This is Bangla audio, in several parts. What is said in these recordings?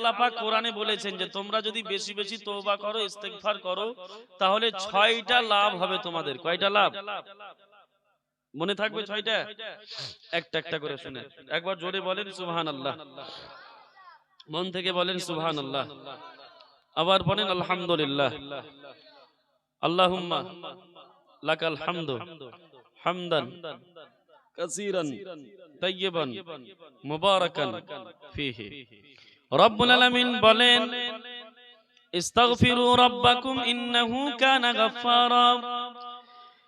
আল্লাহ পাক কোরআনে বলেছেন যে তোমরা যদি বেশি বেশি তওবা করো, ইস্তেগফার করো, তাহলে 6টা লাভ হবে তোমাদের। কয়টা লাভ মনে থাকবে? 6টা। একটা একটা করে শুনে একবার জোরে বলেন সুবহানাল্লাহ, মন থেকে বলেন সুবহানাল্লাহ, আবার বলেন আলহামদুলিল্লাহ। আল্লাহুম্মা লাকাল হামদু হামদান কাসীরান তাইয়িবান মুবারাকান ফীহি। রব্বুল আলামিন বলেন, ইস্তাগফিরু রাব্বাকুম ইন্নাহু কানা গাফফারা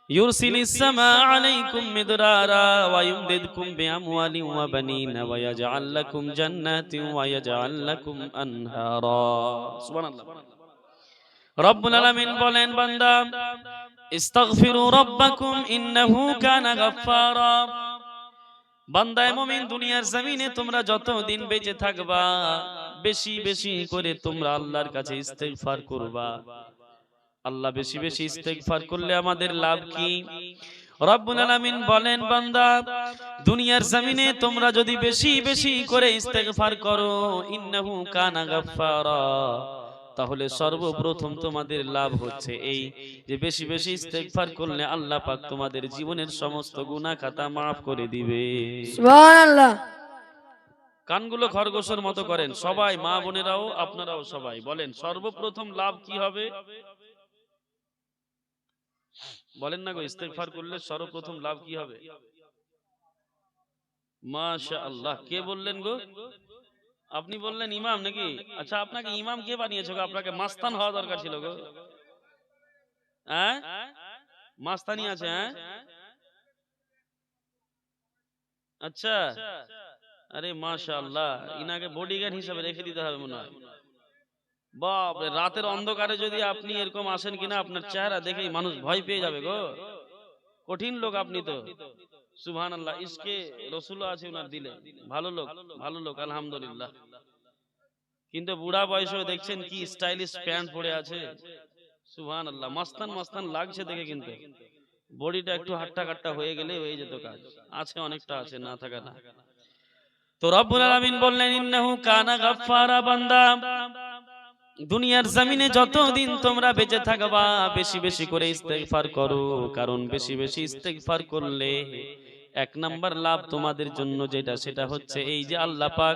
ইউরসিলিস সামা আলাইকুম মিদরারা ওয়া ইমদিদকুম বিআমওয়ালিন ওয়া বানিনা ওয়া ইয়াজআল লাকুম জান্নাতিন ওয়া ইয়াজআল লাকুম আনহারা। সুবহানাল্লাহ। রব্বুল আলামিন বলেন, বান্দা ইস্তাগফিরু রাব্বাকুম ইন্নাহু কানা গাফফারা। বান্দায়ে মুমিন, দুনিয়ার জমিনে তোমরা যতদিন বেঁচে থাকবা বেশি বেশি করে তোমরা আল্লাহর কাছে ইস্তেগফার করবা। আল্লাহ বেশি বেশি ইস্তেগফার করলে আমাদের লাভ কি? রব্বুল আলামিন বলেন, বান্দা দুনিয়ার জমিনে তোমরা যদি বেশি বেশি করে ইস্তেগফার করো, ইন্নাহু কানা গাফফারা, তাহলে সর্বপ্রথম তোমাদের লাভ হচ্ছে এই যে বেশি বেশি ইস্তেগফার করলে আল্লাহ পাক তোমাদের জীবনের সমস্ত গুনাহ খাতা maaf করে দিবে। সুবহানাল্লাহ। কানগুলো খরগোশের মতো করেন সবাই, মা বোনেরাও আপনারাও সবাই বলেন, সর্বপ্রথম লাভ কি হবে? বলেন না গো, ইস্তেগফার করলে সর্বপ্রথম লাভ কি হবে? মাশাআল্লাহ। কে বললেন গো? আপনি বললেন ইমাম নাকি? আচ্ছা, আপনাকে ইমাম কে বানিয়েছে গো? আপনাকে মাস্তান হওয়া দরকার ছিল গো। হ্যাঁ, মাস্তানি আছে? হ্যাঁ, আচ্ছা। আরে মাশাআল্লাহ, ইনাকে বডিগার্ড হিসেবে রেখে দিতে হবে মনে হয়। বাপ রে, রাতের অন্ধকারে যদি আপনি এরকম আসেন কিনা, আপনার চেহারা দেখেই মানুষ ভয় পেয়ে যাবে গো। কঠিন লোক আপনি তো। সুবহানাল্লাহ। ইসকে রাসূল আছে উনার দিলে। ভালো লোক, ভালো লোক, আলহামদুলিল্লাহ। কিন্তু বুড়া বয়সেও দেখছেন কি স্টাইলিশ প্যান্ট পরে আছে। সুবহানাল্লাহ। মাস্তান মাস্তান লাগছে দেখে, কিন্তু বডিটা একটু হাট্টা কাট্টা হয়ে গেলে হয়ে যেত কাজ। আছে, অনেকটা আছে, না থাকা না। তো রব্বুল আলামিন বললেন, ইন্নাহু কানা গাফফারা। বান্দা দুনিয়ার জমিনে যতদিন তোমরা বেঁচে থাকবা বেশি বেশি করে ইস্তেগফার করো, কারণ বেশি বেশি ইস্তেগফার করলে এক নাম্বার লাভ তোমাদের জন্য যেটা, সেটা হচ্ছে এই যে আল্লাহ পাক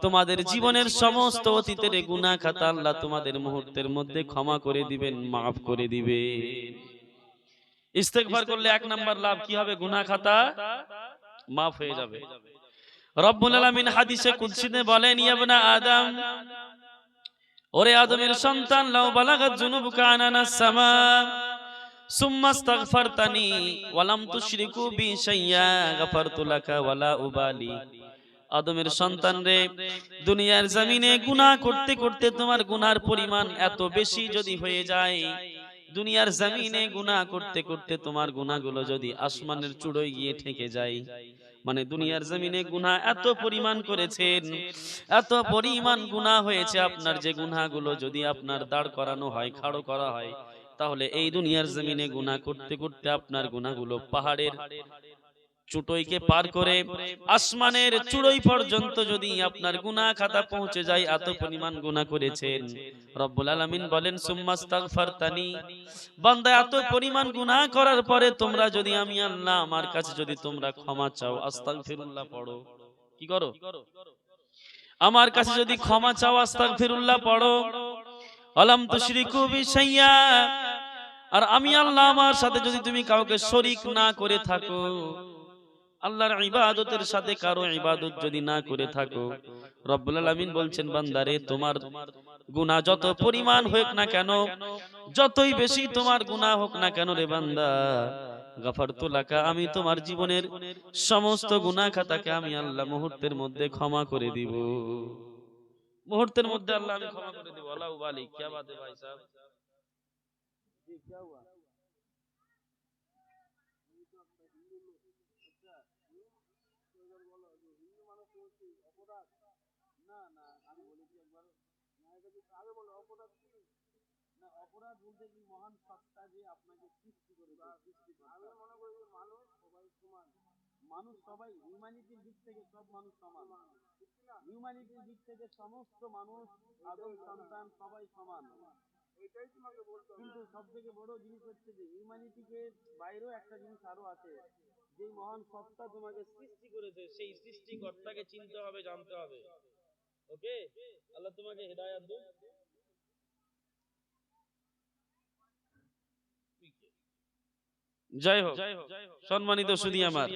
তোমাদের জীবনের সমস্ত অতীতের গুনাহ খাতা আল্লাহ তোমাদের মুহূর্তের মধ্যে ক্ষমা করে দিবেন, maaf করে দিবে। ইস্তেগফার করলে এক নাম্বার লাভ কি হবে? গুনাহ খাতা maaf হয়ে যাবে। রব্বুল আলামিন হাদিসে কুদসিতে বলেন, ইয়া ইবনা আদম, ওরে আদমের সন্তান, লাউ বালাগাত যুনুবুকা আনানাস সামা সুম্মা ইস্তাগফারতানি ওয়া লাম তুশরিকু বি শাইয়্যা গাফারতু লাকা ওয়ালা উবালি। আদমের সন্তান রে, দুনিয়ার জমিনে গুনাহ করতে করতে তোমার গুনার পরিমাণ এত বেশি যদি হয়ে যায়, দুনিয়ার জমিনে গুনাহ করতে করতে তোমার গুনাহগুলো যদি আসমানের চূড়োয় গিয়ে ঠেকে যায়, মানে দুনিয়ার জমিনে গুনাহ এত পরিমাণ করেছেন, এত পরিমাণ গুনাহ হয়েছে আপনার, যে গুনাহগুলো যদি আপনার দাঁড় করানো হয়, খাড়ো করা হয়, তাহলে এই দুনিয়ার জমিনে গুনাহ করতে করতে আপনার গুনাহগুলো পাহাড়ের চুটোইকে পার করে আসমানের চূড়োই পর্যন্ত যদি আপনার গুনাহ খাতা পৌঁছে যায়, এত পরিমাণ গুনাহ করেছেন। রব্বুল আলামিন বলেন, সুম্মা ইস্তাগফারতানি। বান্দা এত পরিমাণ গুনাহ করার পরে তোমরা যদি আমি আল্লাহ আমার কাছে যদি তোমরা ক্ষমা চাও, আস্তাগফিরুল্লাহ পড়ো, কি করো? আমার কাছে যদি ক্ষমা চাও, আস্তাগফিরুল্লাহ পড়ো, আলাম তুশরিকু বি শাইয়্যা, আর আমি আল্লাহ আমার সাথে যদি তুমি কাউকে শরীক না করে থাকো, আল্লাহর ইবাদতের সাথে কারো ইবাদত যদি না করে থাকো, রব্বুল আলামিন বলছেন, বান্দারে তোমার গুনাহ যত পরিমাণ হোক না কেন, যতই বেশি তোমার গুনাহ হোক না কেন রে বান্দা, গাফারতু লাকা, আমি তোমার জীবনের সমস্ত গুনাহ খাতাকে আমি আল্লাহ মুহূর্তের মধ্যে ক্ষমা করে দিব। মুহূর্তের মধ্যে আল্লাহ আমি ক্ষমা করে দিব। আল্লাহু বালি, क्या बात है भाई साहब, ये क्या हुआ? না না, আমি বলেছি একবার, আগে বলো অপরাধ কি না? অপরাধ বলতে কি মহান সত্তা যে আপনাকে সৃষ্টি করেছে, আমি মনে করি যে মানুষ সবাই সমান, মানুষ সবাই হিউম্যানিটির দিক থেকে সব মানুষ সমান, হিউম্যানিটির দিক থেকে সমস্ত মানুষ আদম সন্তান সবাই সমান, কিন্তু সব থেকে বড় জিনিস হচ্ছে যে হিউম্যানিটিকে বাইরেও একটা জিনিস আরো আছে, যে মহান সত্তা তোমাকে সৃষ্টি করেছে সেই সৃষ্টিকর্তাকে চিনতে হবে, জানতে হবে। ওকে, আল্লাহ তোমাকে হেদায়েত দেন। জয় হোক। সম্মানিত সুধী আমার,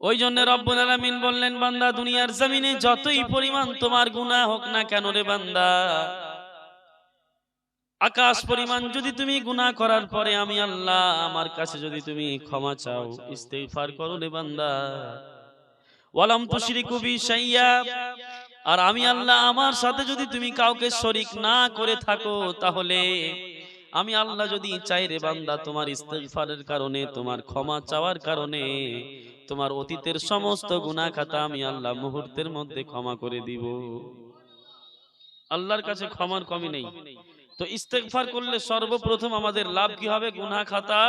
ওই জন্য রব্বুল আলামিন বললেন, বান্দা দুনিয়ার জমিনে যতই পরিমাণ তোমার গুনাহ হোক না কেন রে বান্দা, আকাশ পরিমাণ যদি তুমি গুনাহ করার পরে আমি আল্লাহ আমার কাছে যদি তুমি ক্ষমা চাও, ইস্তিগফার করো রে বান্দা, ওয়ালাম তুশরিকু বি শাইয়্যা, আর আমি আল্লাহ আমার সাথে যদি তুমি কাউকে শরীক না করে থাকো, তাহলে আমি আল্লাহ যদি চাই রে বান্দা, তোমার ইস্তিগফারের কারণে, তোমার ক্ষমা চাওয়ার কারণে তোমার অতীতের সমস্ত গুনাহ খাতা আমি আল্লাহ মুহূর্তের মধ্যে ক্ষমা করে দিব। আল্লাহর কাছে ক্ষমার কমি নেই। তো ইস্তিগফার করলে সর্বপ্রথম আমাদের লাভ কি হবে? গুনাহ খাতা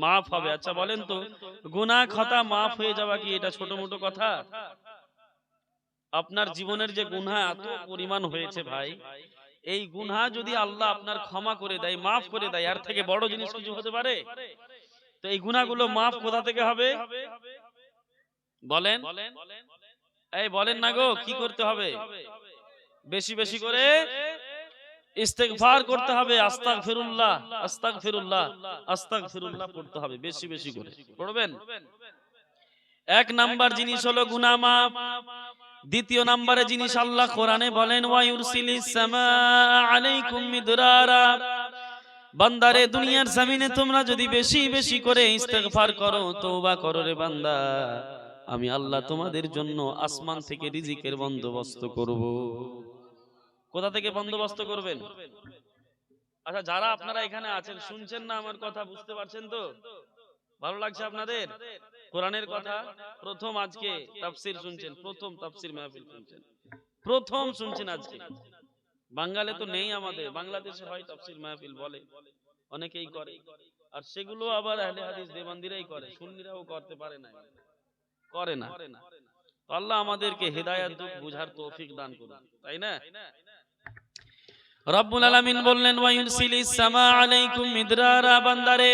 মাফ হবে। আচ্ছা বলেন তো, গুনাহ খাতা মাফ হয়ে যাওয়া কি এটা ছোট মোটো কথা? আপনার জীবনের যে গুনাহ এত পরিমাণ হয়েছে ভাই, এই গুনাহ যদি আল্লাহ আপনার ক্ষমা করে দেয়, মাফ করে দেয়, এর থেকে বড় জিনিস কিছু হতে পারে? তো এই গুনাহগুলো মাফ কোথা থেকে হবে বলেন? এই বলেন না গো, কি করতে হবে? বেশি বেশি করে ইস্তিগফার করতে হবে, আস্তাগফিরুল্লাহ আস্তাগফিরুল্লাহ আস্তাগফিরুল্লাহ পড়তে হবে, বেশি বেশি করে পড়বেন। এক নাম্বার জিনিস হলো গুনাহ মাফ। দ্বিতীয় নম্বরে জিনিস আল্লাহ কোরআনে বলেন, ওয়া ইউরসিলিস সামাআ আলাইকুম মিদরারা, বান্দারে দুনিয়ার জমিনে তোমরা যদি বেশি বেশি করে ইস্তিগফার করো, তওবা করো রে বান্দা, আমি আল্লাহ তোমাদের জন্য আসমান থেকে রিজিকের বন্দোবস্ত করব। কোথা থেকে বন্দোবস্ত করবেন? আচ্ছা, যারা আপনারা এখানে আছেন শুনছেন না আমার কথা, বুঝতে পারছেন তো? ভালো লাগছে আপনাদের? কোরআনের কথা প্রথম আজকে তাফসীর শুনছেন, প্রথম তাফসীর মাহফিল শুনছেন, প্রথম শুনছেন আজকে। বাঙালি তো নেই আমাদের, বাংলাদেশে হয় তাফসীর মাহফিল বলে, অনেকেই করে, আর সেগুলো আবার আহলে হাদিস দেওবন্দিরাই করে, সুন্নিরাও করতে পারে না, করে না। তো আল্লাহ আমাদেরকে হেদায়েত দিক, বুঝার তৌফিক দান করুন, তাই না? রব্বুল আলামিন বললেন, ওয়া ইউরসিলিস সামা আলাইকুম মিদরারা, বান্দারে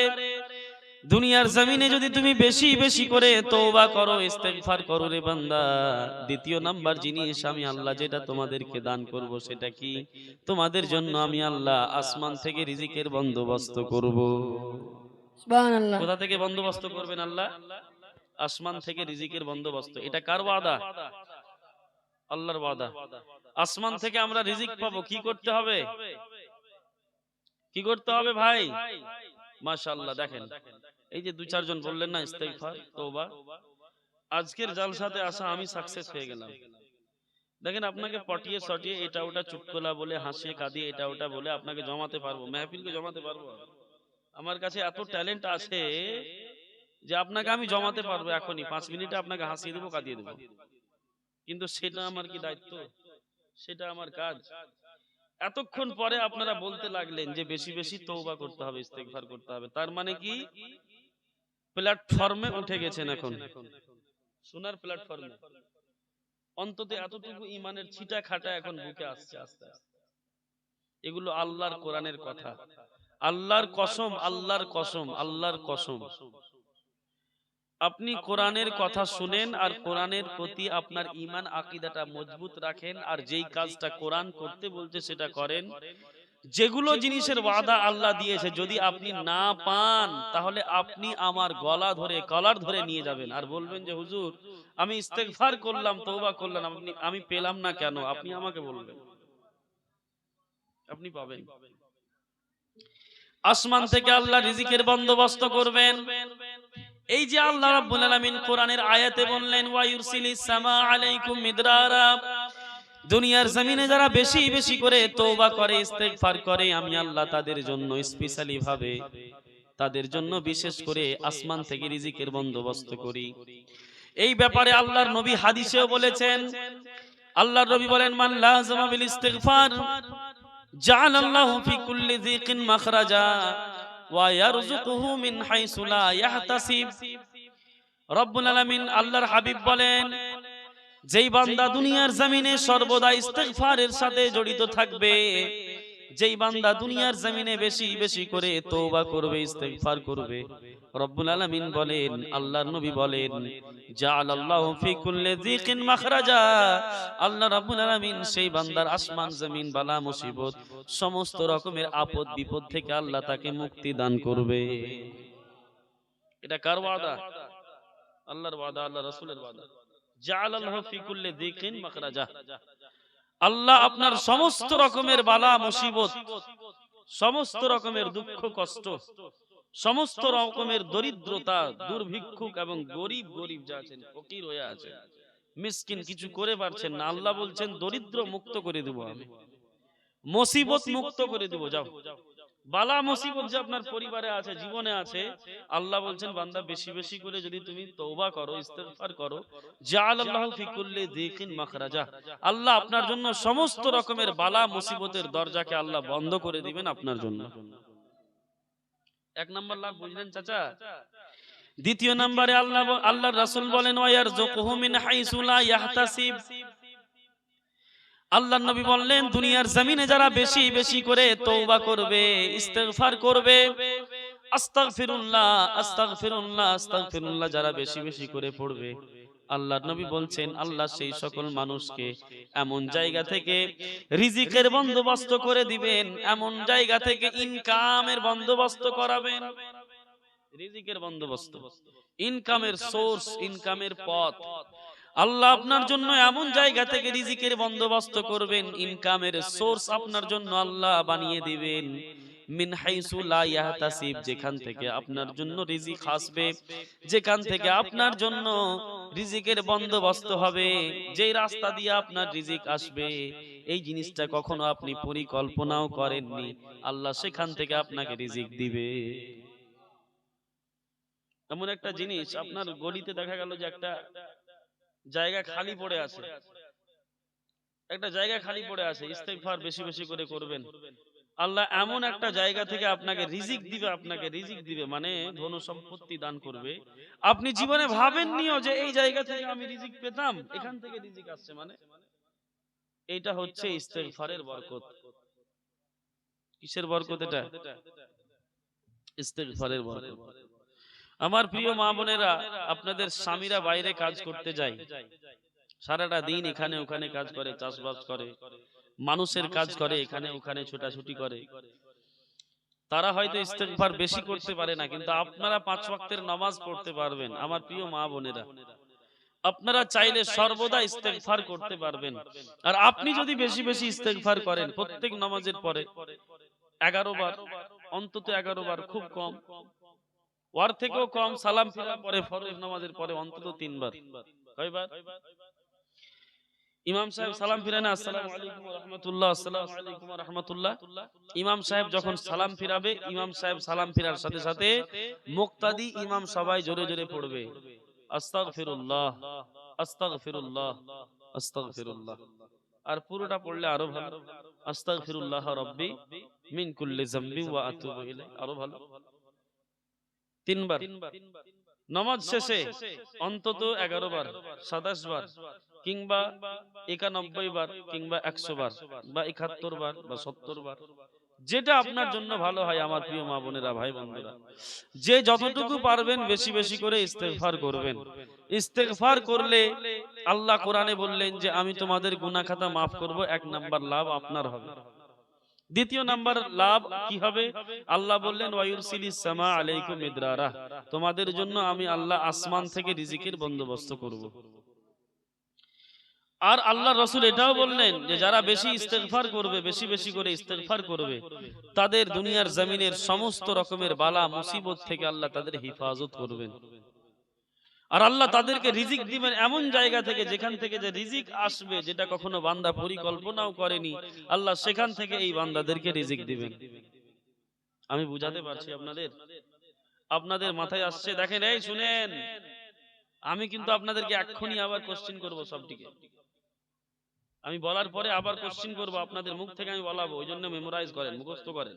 দুনিয়ার জমিনে যদি তুমি বেশি বেশি করে তওবা করো, ইস্তিগফার করো রে বান্দা, দ্বিতীয় নাম্বার জিনিস আমি আল্লাহ যেটা তোমাদেরকে দান করব সেটা কি? তোমাদের জন্য আমি আল্লাহ আসমান থেকে রিজিকের বন্দোবস্ত করব। সুবহানাল্লাহ। কোথা থেকে বন্দোবস্ত করবেন আল্লাহ? আসমান থেকে রিজিকের বন্দোবস্ত। এটা কার ওয়াদা? আল্লাহর ওয়াদা। আসমান থেকে আমরা রিজিক পাবো, কি করতে হবে? কি করতে হবে ভাই? মাশাআল্লাহ, দেখেন এই যে দুই চারজন বললেন না ইস্তিগফার, তওবা, আজকের জালসাতে আসা আমি সাকসেস হয়ে গেলাম। দেখেন আপনাকে পটিয়ে সটিয়ে এটা ওটা চুটকুলা বলে, হাসিয়ে কাঁদিয়ে এটা ওটা বলে আপনাকে জমাতে পারবো, মাহফিলকে জমাতে পারবো। আমার কাছে এত ট্যালেন্ট আছে যে আপনাকে আমি জমাতে পারবো, এখনই 5 মিনিটে আপনাকে হাসিয়ে দেবো, কাঁদিয়ে দেবো। কিন্তু সেটা আমার কি দায়িত্ব? সেটা আমার কাজ? এতক্ষণ পরে আপনারা বলতে লাগলেন যে বেশি বেশি তওবা করতে হবে, ইস্তিগফার করতে হবে, তার মানে কি প্ল্যাটফর্মে উঠে গেছেন এখন, সোনার প্ল্যাটফর্মে। অন্তত এতটুকু ইমানের ছিটা খাটা এখন বুকে আসছে আস্তে আস্তে। এগুলো আল্লাহর কোরআনের কথা, আল্লাহর কসম, আল্লাহর কসম, আল্লাহর কসম। আপনি কোরআনের কথা শুনেন আর কোরআনের প্রতি আপনার ঈমান আকীদাটা মজবুত রাখেন, আর যেই কাজটা কোরআন করতে বলছে সেটা করেন। যেগুলো জিনিসের ওয়াদা আল্লাহ দিয়েছে যদি আপনি না পান, তাহলে আপনি আমার গলা ধরে, কলার ধরে নিয়ে যাবেন আর বলবেন যে হুজুর আমি ইস্তিগফার করলাম, তওবা করলাম, আমি পেলাম না কেন? আপনি আমাকে বলবেন, আপনি পাবেন। আসমান থেকে আল্লাহ রিজিকের বন্দোবস্ত করবেন। এই যে আল্লাহ রাব্বুল আলামিন কোরআনের আয়াতে বললেন, ওয়া ইউরসিলিস সামা আলাইকুম মিদরারা, দুনিয়ার জমিনে যারা বেশি বেশি করে তওবা করে, ইস্তিগফার করে, আমি আল্লাহ তাদের জন্য স্পেশালি ভাবে, তাদের জন্য বিশেষ করে আসমান থেকে রিজিকের বন্দোবস্ত করি। এই ব্যাপারে আল্লাহর নবী হাদিসেও বলেছেন, আল্লাহর নবী বলেন, মান লাযামা বিল ইস্তিগফার জাআলাল্লাহু ফি কুল্লি যিকিন মাখরাজা ওয়া ইয়ারযুকুহু মিন হাইসু লা ইয়াহতাসিব। রব্বুল আলামিন আল্লাহর হাবিব বলেন, যেই বান্দা দুনিয়ার জমিনে সর্বদা ইস্তেগফারের সাথে জড়িত থাকবে, যেই বান্দা দুনিয়ার জমিনে বেশি বেশি করে তওবা করবে, ইস্তেগফার করবে, রব্বুল আলামিন বলেন, আল্লাহর নবী বলেন, জাআলাল্লাহু ফি কুল্লি যিকিন মাখরাজা, আল্লাহ রাব্বুল আলামিন সেই বান্দার আসমান জমিন বালা মুসিবত সমস্ত রকমের আপদ বিপদ থেকে আল্লাহ তাকে মুক্তি দান করবে। এটা কার ওয়াদা? আল্লাহর ওয়াদা, আল্লাহ রাসূলের ওয়াদা। জাআলাল্লাহু ফি কুল্লি যিকিন মাখরাজা, আল্লাহ আপনার সমস্ত রকমের বালা মুসিবত, সমস্ত রকমের দুঃখ কষ্ট, সমস্ত রকমের দরিদ্রতা, দুর্ভিক্ষুক এবং গরিব গরিব যা আছেন, ফকির হয়ে আছেন, মিসকিন, কিছু করে পারছেন না, আল্লাহ বলছেন দরিদ্র মুক্ত করে দেব আমি, মুসিবত মুক্ত করে দেব। যাও, বালা মুসিবত যে আপনার পরিবারে আছে, জীবনে আছে, আল্লাহ বলছেন বান্দা বেশি বেশি করে যদি তুমি তওবা করো, ইস্তেগফার করো, জাআলাল্লাহু ফি কুল্লি যিকিন মাখরাজা, আল্লাহ আপনার জন্য সমস্ত রকমের বালা মুসিবতের দরজাকে আল্লাহ বন্ধ করে দিবেন আপনার জন্য। এক নাম্বার লাভ বুঝলেন চাচা? দ্বিতীয় নম্বরে আল্লাহর রাসূল বলেন, ওয়ায়ারযুকুহু মিন হাইসু লা ইয়াহতাসিব, আল্লাহর নবী বললেন, দুনিয়ার জমিনে যারা বেশি বেশি করে তওবা করবে, ইস্তেগফার করবে, আস্তাগফিরুল্লাহ আস্তাগফিরুল্লাহ আস্তাগফিরুল্লাহ যারা বেশি বেশি করে পড়বে, আল্লাহর নবী বলছেন আল্লাহ সেই সকল মানুষকে এমন জায়গা থেকে রিজিকের বন্দোবস্ত করে দিবেন, এমন জায়গা থেকে ইনকামের বন্দোবস্ত করাবেন। রিজিকের বন্দোবস্ত, ইনকামের সোর্স, ইনকামের পথ আল্লাহ আপনার জন্য এমন জায়গা থেকে রিজিকের বন্দোবস্ত করবেন, ইনকামের সোর্স আপনার জন্য আল্লাহ বানিয়ে দিবেন। মিন হাইসু লা ইয়াহতাসিব, যেখান থেকে আপনার জন্য রিজিক আসবে, যেখান থেকে আপনার জন্য রিজিকের বন্দোবস্ত হবে, যেই রাস্তা দিয়ে আপনার রিজিক আসবে, এই জিনিসটা কখনো আপনি পরিকল্পনাও করেননি, আল্লাহ সেখান থেকে আপনাকে রিজিক দিবে। এমন একটা জিনিস, আপনার গলিতে দেখা গেল যে একটা জায়গা খালি পড়ে আছে, একটা জায়গা খালি পড়ে আছে, ইস্তেগফার বেশি বেশি করে করবেন, আল্লাহ এমন একটা জায়গা থেকে আপনাকে রিজিক দিবে, আপনাকে রিজিক দিবে মানে ধন সম্পত্তি দান করবে। আপনি জীবনে ভাবেননিও যে এই জায়গা থেকে আমি রিজিক পেতাম, এখান থেকে রিজিক আসছে, মানে এইটা হচ্ছে ইস্তেগফারের বরকত। কিসের বরকত এটা? ইস্তেগফারের বরকত। আমার প্রিয় মা বোনেরা, আপনাদের স্বামীরা বাইরে কাজ করতে যায়, সারাটা দিন এখানে ওখানে কাজ করে, চাষবাস করে, মানুষের কাজ করে, এখানে ওখানে ছোটাছুটি করে, তারা হয়তো ইস্তেগফার বেশি করতে পারে না, কিন্তু আপনারা 5 ওয়াক্তের নামাজ পড়তে পারবেন। আমার প্রিয় মা বোনেরা, আপনারা চাইলে সর্বদা ইস্তেগফার করতে পারবেন। আর আপনি যদি বেশি বেশি ইস্তেগফার করেন, প্রত্যেক নামাজের পরে 11 বার, অন্তত 11 বার, খুব কম, ওয়ার থেকেও কম, সালাম ফিরার পরে, ফরজ নামাজের পরে অন্তত 3 বার। কয়বার? ইমাম সাহেব সালাম ফিরানে আসসালামু আলাইকুম ওয়া রাহমাতুল্লাহ, আসসালামু আলাইকুম ওয়া রাহমাতুল্লাহ, ইমাম সাহেব যখন সালাম ফিরাবে, ইমাম সাহেব সালাম ফিরার সাথে সাথে মুক্তাদি ইমাম সবাই জোরে জোরে পড়বে, আস্তাগফিরুল্লাহ আস্তাগফিরুল্লাহ আস্তাগফিরুল্লাহ। আর পুরোটা পড়লে আরো ভালো, আস্তাগফিরুল্লাহ রাব্বি মিন কুল্লি যামবি ওয়া আতুবু ইলাইহি, আরো ভালো। 3 বার নামাজ শেষে অন্তত 11 বার, 27 বার, কিংবা 91 বার, কিংবা 100 বার, বা 71 বার, বা 70 বার, যেটা আপনার জন্য ভালো হয়। আমার প্রিয় মা বোনেরা, ভাই বন্ধুরা, যে যতটুকু পারবেন বেশি বেশি করে ইস্তেগফার করবেন। ইস্তেগফার করলে আল্লাহ কোরআনে বললেন যে আমি তোমাদের গুনাহ খাতা মাফ করব। 1 নাম্বার লাভ আপনার হবে। দ্বিতীয় নাম্বার লাভ কি হবে? আল্লাহ বললেন ওয়ায়ুরসিলিস সামা আলাইকুম মিদরারা, তোমাদের জন্য আমি আল্লাহ আসমান থেকে রিজিকের বন্দোবস্ত করব। আর আল্লাহ রাসূল এটাও বললেন যে যারা বেশি ইস্তেগফার করবে, বেশি বেশি করে ইস্তেগফার করবে, তাদের দুনিয়ার জমিনের সমস্ত রকমের বালা মুসিবত থেকে আল্লাহ তাদের হিফাজত করবেন। আর আল্লাহ তাদেরকে রিজিক দিবেন এমন জায়গা থেকে, যেখান থেকে যে রিজিক আসবে, যেটা কখনো বান্দা পরিকল্পনাও করেনি, আল্লাহ সেখান থেকে এই বান্দাদেরকে রিজিক দিবেন। আমি বুঝাতে পারছি আপনাদের? আপনাদের মাথায় আসছে? দেখেন, এই শুনেন, আমি কিন্তু আপনাদেরকে এক্ষুনি আবার কোশ্চেন করব সবটিকে। আমি বলার পরে আবার কোশ্চেন করব, আপনাদের মুখ থেকে আমি বলাবো, ওই জন্য মেমোরাইজ করেন, মুখস্থ করেন।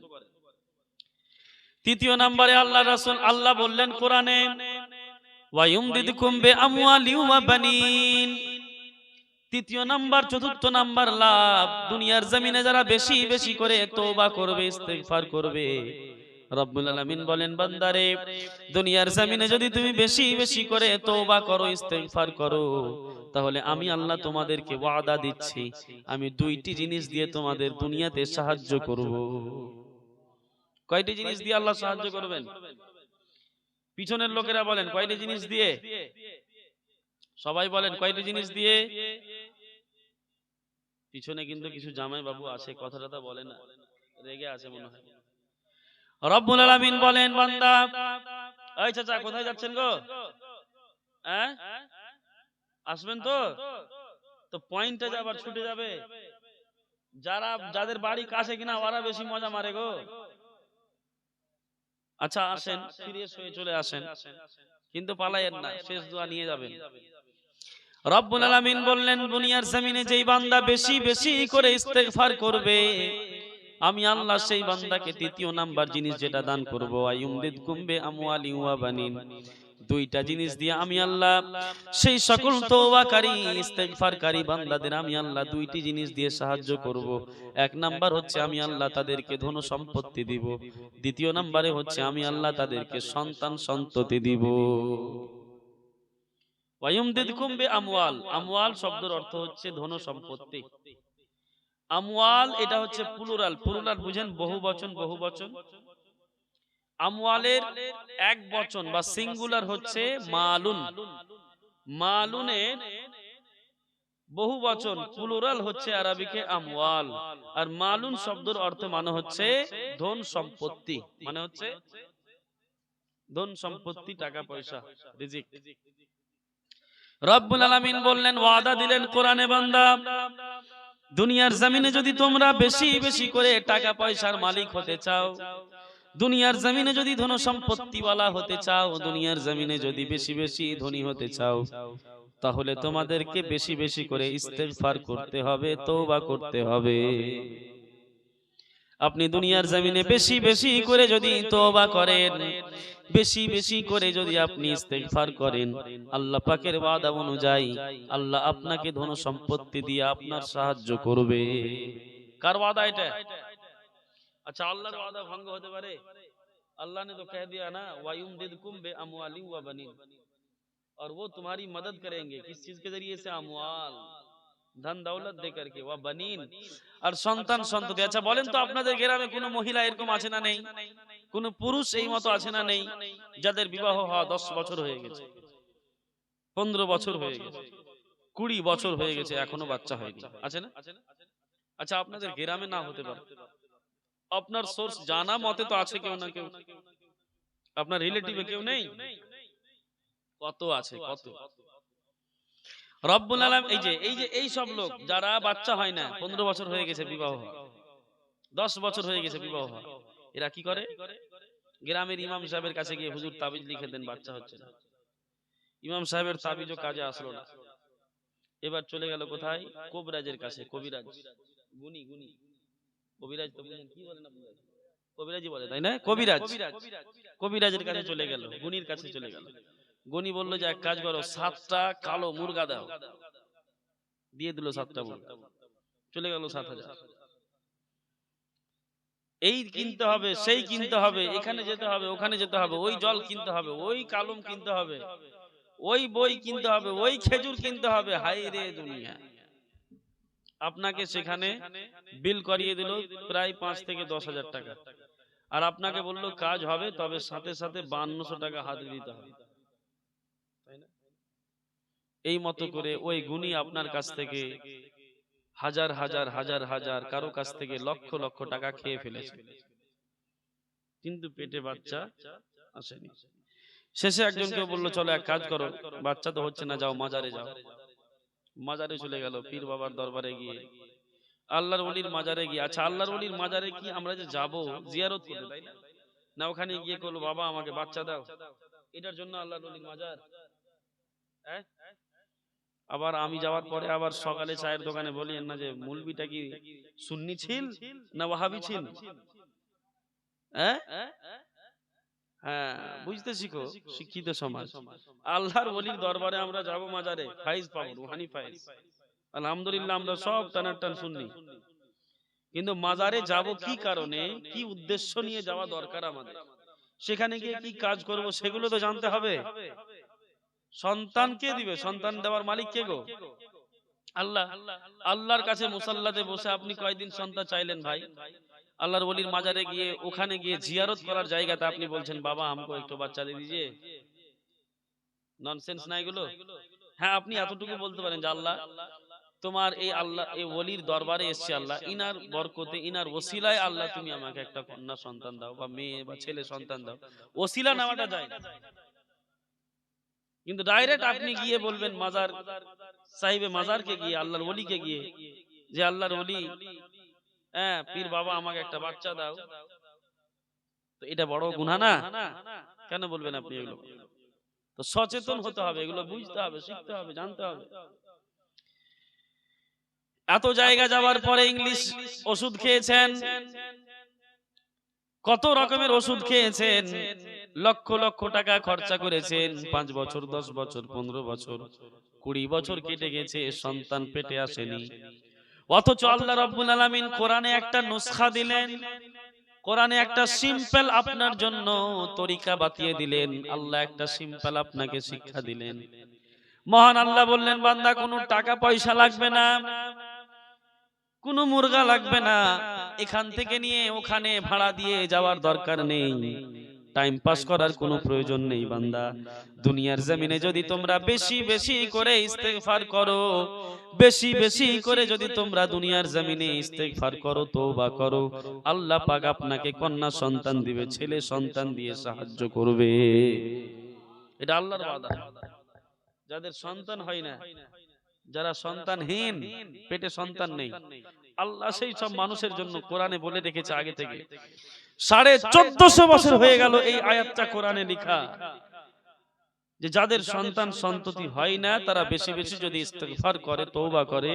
তৃতীয় নম্বরে আল্লাহ রাসূল, আল্লাহ বললেন কোরআনে, ওয়া ইউমদিদকুম বিআমওয়ালিন ওয়া বানিন। তৃতীয় নাম্বার, চতুর্থ নাম্বার লাভ, দুনিয়ার জমিনে যারা বেশি বেশি করে তওবা করবে, ইস্তেগফার করবে, রব্বুল আলামিন বলেন বান্দারে, দুনিয়ার জমিনে যদি তুমি বেশি বেশি করে তওবা করো, ইস্তেগফার করো, তাহলে আমি আল্লাহ তোমাদেরকে ওয়াদা দিচ্ছি, আমি দুইটি জিনিস দিয়ে তোমাদের দুনিয়াতে সাহায্য করব। কয়টি জিনিস দিয়ে আল্লাহ সাহায্য করবেন? পিছনের লোকেরা বলেন কয়টি জিনিস দিয়ে? সবাই বলেন কয়টি জিনিস দিয়ে? পিছনে কিন্তু কিছু জামাই বাবু আছে, কথাটা বলে না, রেগে আছে মনে হয়। রব্বুল আলামিন বলেন বান্দা, এই চাচা কোথায় যাচ্ছেন গো? হ্যাঁ আসবেন তো? তো পয়েন্টে যাবার ছুটে যাবে। যাদের বাড়ি কাছে কিনা ওরা বেশি মজা মারে গো। আচ্ছা আসেন, ফ্রেশ হয়ে চলে আসেন, কিন্তু পালায়েন না, শেষ দোয়া নিয়ে যাবেন। রব্বুল আলামিন বললেন দুনিয়ার জমিনে যেই বান্দা বেশি বেশি করে ইস্তেগফার করবে, আমি আল্লাহ সেই বান্দাকে তৃতীয় নাম্বার জিনিস যেটা দান করব, আয়ুমদিদকুম বিআমওয়ালিন ওয়া বানিন, দুইটা জিনিস দিয়ে আমি আল্লাহ সেই সকল তওবাকারী ইস্তেগফারকারী বান্দাদের আমি আল্লাহ দুইটি জিনিস দিয়ে সাহায্য করব। এক নাম্বার হচ্ছে আমি আল্লাহ তাদেরকে ধন সম্পত্তি দিব, দ্বিতীয় নাম্বারে হচ্ছে আমি আল্লাহ তাদেরকে সন্তান সন্ততি দিব। ওয়ায়ুমদিদকুম বিআমওয়াল, আমওয়াল শব্দের অর্থ হচ্ছে ধন সম্পত্তি। আমওয়াল এটা হচ্ছে প্লুরাল, প্লুরাল বুঝেন বহু বচন, বহু বচন। আমওয়ালের এক বচন বা সিঙ্গুলার হচ্ছে মালুন, মালুনের বহু বচন প্লুরাল হচ্ছে আরবিকে আমওয়াল। আর মালুন শব্দের অর্থ মানে হচ্ছে ধন সম্পত্তি, মানে হচ্ছে ধন সম্পত্তি, টাকা পয়সা, রিজিক। রব্বুল আলামিন বললেন, ওয়াদা দিলেন কোরআনে, বান্দা দুনিয়ার জমিনে যদি তোমরা বেশি বেশি করে টাকা পয়সার মালিক হতে চাও, দুনিয়ার জমিনে যদি ধন সম্পত্তিওয়ালা হতে চাও, দুনিয়ার জমিনে যদি বেশি বেশি ধনী হতে চাও, তাহলে তোমাদেরকে বেশি বেশি করে ইস্তেগফার করতে হবে, তওবা করতে হবে। আপনি দুনিয়ার জমিনে বেশি বেশি করে যদি তওবা করেন, বেশি বেশি করে যদি আপনি ইস্তেগফার করেন, আল্লাহ পাকের ওয়াদা অনুযায়ী আল্লাহ আপনাকে ধন সম্পত্তি দিয়ে আপনার সাহায্য করবে। কার ওয়াদা এটা? अच्छा अल्लाह का वादा भंग होते पारे? अल्लाह ने तो कह दिया ना, वायुमदिदकुम बिअमवालिन व बनीन, और वो तुम्हारी मदद करेंगे किस चीज के जरिए से? अमवाल, धन दौलत दे करके, व बनीन, और সন্তান সন্ততি। আচ্ছা বলেন তো আপনাদের গ্রামে কোনো মহিলা এরকম আছে না নেই? কোন পুরুষ এই মতো আছে না নেই যাদের বিবাহ হওয়া 10 বছর হয়ে গেছে, 15 বছর হয়ে গেছে, 20 বছর হয়ে গেছে, এখনো বাচ্চা হয়নি? আছে না? আচ্ছা আপনাদের গ্রামে না হতে পারে, আপনার সোর্স জানা মতে তো আছে কেউ না কেউ, আপনার রিলেটিভে কেউ নেই? কত আছে, কত। রব্বুল আলামিন এই সব লোক যারা বাচ্চা হয় না, 15 বছর হয়ে গেছে বিবাহ হওয়া, 10 বছর হয়ে গেছে বিবাহ হওয়া, এরা কি করে? গ্রামের ইমাম সাহেবের কাছে গিয়ে হুজুর তাবিজ লিখে দেন, বাচ্চা হচ্ছে না। ইমাম সাহেবের তাবিজও কাজে আসলো না, এবার চলে গেল কোথায়? কবিরাজের কাছে। কবিরাজ, গুনি গুনি, কবিরাজ তো বুঝেন কি বলেন আপনারা? কবিরাজি বলে তাই না? কবিরাজ, কবিরাজের কাছে চলে গেল, গুনির কাছে চলে গেল। গুনি বলল যে এক কাজ করো, 7টা কালো মুরগা দাও, দিয়ে দিল 7টা মুরগা, চলে গেল 7,000। এই কিনতে হবে, সেই কিনতে হবে, এখানে যেতে হবে, ওখানে যেতে হবে, ওই জল কিনতে হবে, ওই কালম কিনতে হবে, ওই বই কিনতে হবে, ওই খেজুর কিনতে হবে। হাই রে দুনিয়া! আপনাকে সেখানে বিল করিয়ে দিল প্রায় 5 থেকে 10,000 টাকা, আর আপনাকে বলল কাজ হবে, তবে সাথে সাথে 5200 টাকা হাতে দিতে হবে, তাই না? এই মতো করে ওই গুণী আপনার কাছ থেকে হাজার হাজার হাজার হাজার, কারো কাছ থেকে লক্ষ লক্ষ টাকা খেয়ে ফেলেছে, কিন্তু পেটে বাচ্চা আসেনি। শেষে একজনকে বললো চলো এক কাজ করো, বাচ্চা তো হচ্ছে না, যাও মাজারে যাও। মাজারে চলে গেল, পীর বাবার দরবারে গিয়ে, আল্লাহর ওলির মাজারে গিয়ে। আচ্ছা আল্লাহর ওলির মাজারে কি আমরা যে যাব জিয়ারত করতে, তাই না? না ওখানে গিয়ে করলো বাবা আমাকে বাচ্চা দাও, এটার জন্য আল্লাহর ওলির মাজার? হ্যাঁ, আবার আমি যাওয়ার পরে আবার সকালে চায়ের দোকানে বলি না যে মুলবিটা কি সুন্নি ছিল না ওয়াহাবি ছিল? হ্যাঁ, হ্যাঁ, বুঝতে শিখো, শিক্ষিত সমাজ। আল্লাহর ওলির দরবারে আমরা যাব, মাজারে ফাইজ পাবো, রুহানি ফাইজ। আলহামদুলিল্লাহ আমরা সব টানাটান শুননি, কিন্তু মাজারে যাব কি কারণে, কি উদ্দেশ্য নিয়ে যাওয়া দরকার আমাদের, সেখানে গিয়ে কি কাজ করব সেগুলো তো জানতে হবে। সন্তান কে দিবে? সন্তান দেওয়ার মালিক কে গো? আল্লাহ। আল্লাহর কাছে মুসাল্লাতে বসে আপনি কয়দিন সন্তান চাইলেন ভাই? আল্লাহর ওলির মাজারে গিয়ে, ওখানে গিয়ে জিয়ারত করার জায়গাতে আপনি বলছেন বাবা हमको একটু বাচ্চা দিয়ে দিজিয়ে। ননসেন্স না এগুলো? হ্যাঁ, আপনি এতটুকু বলতে পারেন যে আল্লাহ তোমার এই আল্লাহ এই ওলির দরবারে এসেছে, আল্লাহ ইনার বরকতে, ইনার ওসিলায় আল্লাহ তুমি আমাকে একটা কন্যা সন্তান দাও, বা মেয়ে বা ছেলে সন্তান দাও। ওসিলা নেওয়াটা যায় না, কিন্তু ডাইরেক্ট আপনি গিয়ে বলবেন মাজার সাহিবে মাজারকে গিয়ে, আল্লাহর ওলিকে গিয়ে, যে আল্লাহর ওলি, হ্যাঁ পীর বাবা আমাকে একটা বাচ্চা দাও, তো এটা বড় গুনাহ না? কেন বলবেন আপনি এগুলো? তো সচেতন হতে হবে, এগুলো বুঝতে হবে, শিখতে হবে, জানতে হবে। এত জায়গা যাওয়ার পরে ইংলিশ ওষুধ খেয়েছেন, কত রকমের ওষুধ খেয়েছেন, লক্ষ লক্ষ টাকা খরচা করেছেন, 5 বছর 10 বছর 15 বছর 20 বছর কেটে গেছে, সন্তান পেটে আসেনি। অথচ আল্লাহ রাব্বুল আলামিন কোরআনে একটা নুসখা দিলেন, কোরআনে একটা সিম্পল আপনার জন্য তরিকা বাতিয়ে দিলেন, আল্লাহ একটা সিম্পল আপনাকে শিক্ষা দিলেন। মহান আল্লাহ বললেন বান্দা কোনো টাকা পয়সা লাগবে না, কোনো মুরগা লাগবে না, এখান থেকে নিয়ে ওখানে ভাড়া দিয়ে যাওয়ার দরকার নেই, টাইম পাস করার কোনো প্রয়োজন নেই। বান্দা দুনিয়ার জমিনে যদি তোমরা বেশি বেশি করে ইস্তেগফার করো, বেশি বেশি করে যদি তোমরা দুনিয়ার জমিনে ইস্তেগফার করো, তওবা করো, আল্লাহ পাক আপনাকে কন্যা সন্তান দিবে, ছেলে সন্তান দিয়ে সাহায্য করবে। এটা আল্লাহর ওয়াদা। যাদের সন্তান হয় না, যারা সন্তানহীন, পেটে সন্তান নেই, আল্লাহ সেই সব মানুষের জন্য কোরআনে বলে রেখেছে আগে থেকে। 1450 বছর হয়ে গেল এই আয়াতটা কোরআনে লেখা, যে যাদের সন্তান সন্ততি হয় না, তারা বেশি বেশি যদি ইস্তেগফার করে, তওবা করে,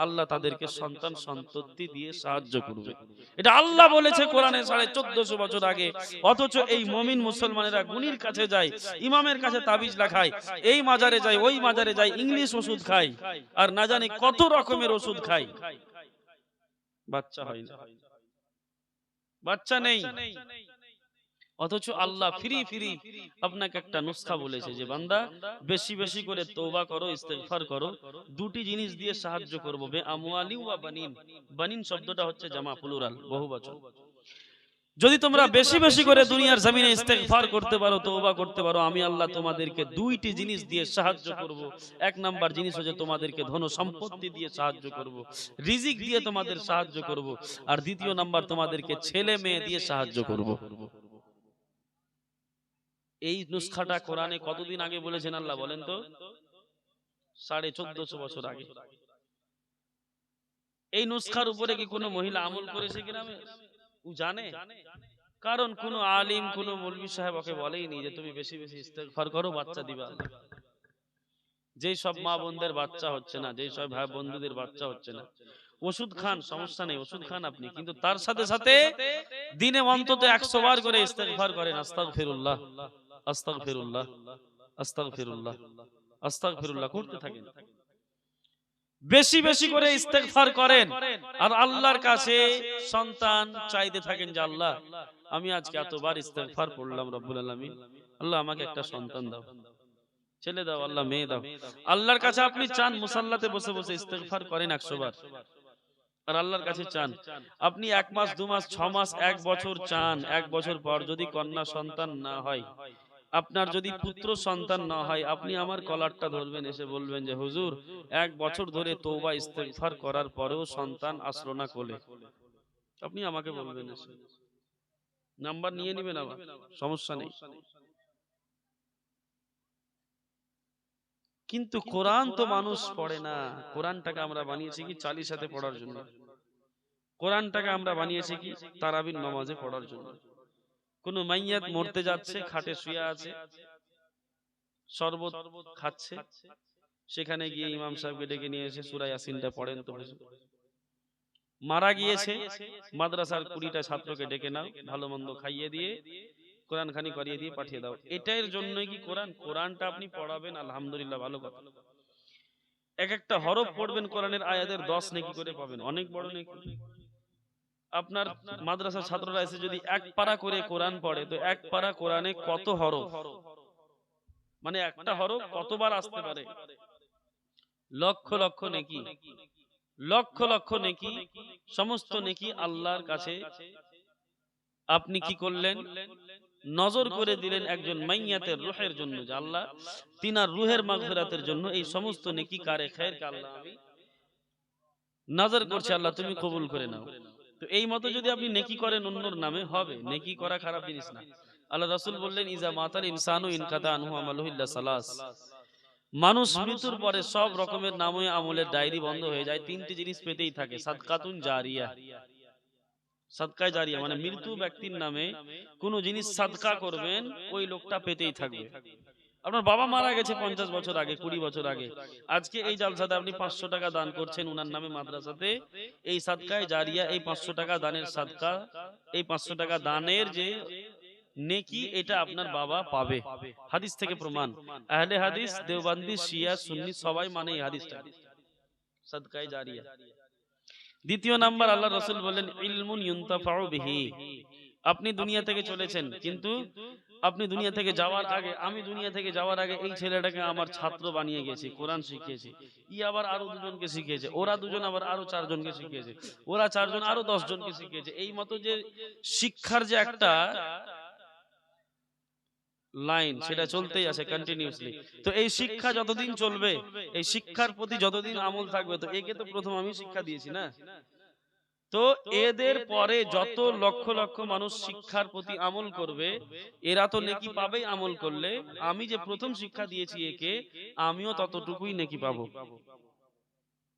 আল্লাহ তাদেরকে সন্তান সন্ততি দিয়ে সাহায্য করবে। এটা আল্লাহ বলেছে কোরআনে 1450 বছর আগে। অথচ এই মুমিন মুসলমানেরা গুনির কাছে যায়, ইমামের কাছে তাবিজ লাগায়, এই মাজারে যায়, ওই মাজারে যায়, ইংলিশ ওষুধ খায়, আর না জানি কত রকমের ওষুধ খায়, বাচ্চা হয় না, বাচ্চা নেই। অথচ আল্লাহ ফ্রি ফ্রি আপনাকে একটা নুসখা বলেছে যে বান্দা বেশি বেশি করে তওবা করো, ইস্তেগফার করো, দুটি জিনিস দিয়ে সাহায্য করব, বে আমওয়ালি ওয়া বানিন। বানিন শব্দটা হচ্ছে জামা, প্লুরাল, বহুবচন। যদি তোমরা বেশি বেশি করে দুনিয়ার জমিনে ইস্তেগফার করতে পারো, তওবা করতে পারো, আমি আল্লাহ তোমাদেরকে দুইটি জিনিস দিয়ে সাহায্য করব। এক নাম্বার জিনিস হচ্ছে তোমাদেরকে ধন সম্পত্তি দিয়ে সাহায্য করব, রিজিক দিয়ে তোমাদের সাহায্য করব, আর দ্বিতীয় নাম্বার তোমাদেরকে ছেলে মেয়ে দিয়ে সাহায্য করব। এই নুসখাটা কোরআনে কতদিন আগে বলেছেন আল্লাহ বলেন তো? 1450 বছর আগে। এই নুসখার উপরে কি কোনো মহিলা আমল করেছে গ্রামে? ও জানে? কারণ কোন আলিম, কোন মৌলভী সাহেব ওকে বলেইনি যে তুমি বেশি বেশি ইস্তেগফার করো, বাচ্চা দিবা। যেই সব মা বোনদের বাচ্চা হচ্ছে না, যেই সব ভাই বন্ধুদের বাচ্চা হচ্ছে না, ওষুধ খান, সমস্যা নেই, ওষুধ খান আপনি, কিন্তু তার সাথে সাথে দিনে অন্তত 100 বার করে ইস্তেগফার করেন, আস্তাগফিরুল্লাহ আস্তাগফিরুল্লাহ আস্তাগফিরুল্লাহ আস্তাগফিরুল্লাহ করতে থাকেন। বেশি বেশি করে ইস্তেগফার করেন, আর আল্লাহর কাছে সন্তান চাইতে থাকেন যে আল্লাহ আমি আজকে এতবার ইস্তেগফার পড়লাম, রব্বুল আলামিন আল্লাহ আমাকে একটা সন্তান দাও, ছেলে দাও, আল্লাহ মেয়ে দাও। আল্লাহর কাছে আপনি চান, মুসাল্লাতে বসে বসে ইস্তেগফার করেন 100 বার, আর আল্লাহর কাছে চান। আপনি 1 মাস 2 মাস 6 মাস 1 বছর চান, 1 বছর পর যদি কন্যা সন্তান না হয়, আপনার যদি পুত্র সন্তান না হয়, আপনি আমার কলারটা ধরবেন, এসে বলবেন যে হুজুর 1 বছর ধরে তওবা ইস্তেগফার করার পরেও সন্তান আসলো না কোলে। আপনি আমাকে বলবেন, এসে নাম্বার নিয়ে নেবেন, আবার সমস্যা নেই। কিন্তু কোরআন তো মানুষ পড়ে না। কোরআনটাকে আমরা বানিয়েছি কি চালিশাতে পড়ার জন্য, কোরআনটাকে আমরা বানিয়েছি কি তারাবির নামাজে পড়ার জন্য। কোন মাইয়াত মরতে যাচ্ছে, খাটে শুয়ে আছে, শরবত খাচ্ছে, সেখানে গিয়ে ইমাম সাহেবকে ডেকে নিয়ে এসে সূরা ইয়াসিনটা পড়েন তো। মারা গিয়েছে, মাদ্রাসার 20টা ছাত্রকে ডেকে নাও, ভালো মন্দ খাইয়ে দিয়ে কোরআন খানি করিয়ে দিয়ে পাঠিয়ে দাও। এটার জন্যই কি কোরআন? কোরআনটা আপনি পড়াবেন, আলহামদুলিল্লাহ, ভালো কথা। এক একটা হরফ পড়বেন কোরআনের আয়াতের 10 নেকি করে পাবেন, অনেক বড় নেকি। আপনার মাদ্রাসার ছাত্ররা এসে যদি এক পারা করে কোরআন পড়ে, তো এক পারা কোরআনে কত হরফ, মানে একটা হরফ কতবার আসতে পারে? লক্ষ লক্ষ নেকি, লক্ষ লক্ষ নেকি। সমস্ত নেকি আল্লাহর কাছে আপনি কি করলেন? নজর করে দিলেন একজন মাইয়াতের রূহের জন্য, যে আল্লাহ তিনার রূহের মাগফিরাতের জন্য এই সমস্ত নেকি কারে খায়রকে আল্লাহ আমি নজর করছি, আল্লাহ তুমি কবুল করে নাও। তো এই মতো যদি আপনি নেকি করেন অন্যর নামে, হবে। নেকি করা খারাপ জিনিস না। আল্লাহ রাসূল বললেন, ইজা মাতাল ইনসানু ইনকাতা আনহু আমালুহু ইল্লা সালাস। মানুষ মৃত্যুর পরে সব রকমের নামে আমলের ডায়েরি বন্ধ হয়ে যায়, তিনটি জিনিস পেতেই থাকে। সাদকাতুন জারিয়া, সাদকায়ে জারিয়া মানে মৃত্যু ব্যক্তির নামে কোন জিনিস সাদকা করবেন, ওই লোকটা পেতেই থাকবে। আপনার বাবা মারা গেছে 50 বছর আগে, 20 বছর আগে, আজকে এই জালসাতে আপনি 500 টাকা দান করছেন উনার নামে মাদ্রাসাতে, এই সাদকায়ে জারিয়া, এই 500 টাকা দানের সাদকা, এই 500 টাকা দানের যে নেকি, এটা আপনার বাবা পাবে। হাদিস থেকে প্রমাণ। আহলে হাদিস, দেওবন্দি, শিয়া, সুন্নি সবাই মানে এই হাদিসটা, সাদকায়ে জারিয়া। দ্বিতীয় নাম্বার, আল্লাহ রাসূল বলেন, ইলমুন ইউনতাফাউ বিহি। আপনি দুনিয়া থেকে চলেছেন, কিন্তু আপনি দুনিয়া থেকে যাওয়ার আগে, আমি দুনিয়া থেকে যাওয়ার আগে এই ছেলেটাকে আমার ছাত্র বানিয়ে গেছি, কোরআন শিখিয়েছি, ই আবার আরো দুজনকে শিখিয়েছে, ওরা দুজন আবার আরো 4 জনকে শিখিয়েছে, ওরা 4 জন আরো 10 জনকে শিখিয়েছে। এই মতো যে শিক্ষার যে একটা লাইন, সেটা চলতেই আছে কন্টিনিউয়াসলি। তো এই শিক্ষা যতদিন চলবে, এই শিক্ষার প্রতি যতদিন আমল থাকবে, তো একে তো প্রথম আমি শিক্ষা দিয়েছি না। তো এদের পরে যত লক্ষ লক্ষ মানুষ শিক্ষার প্রতি আমল করবে, এরা তো নেকি পাবেই আমল করলে। আমি যে প্রথম শিক্ষা দিয়েছি একে, আমিও ততটুকুই নেকি পাবো।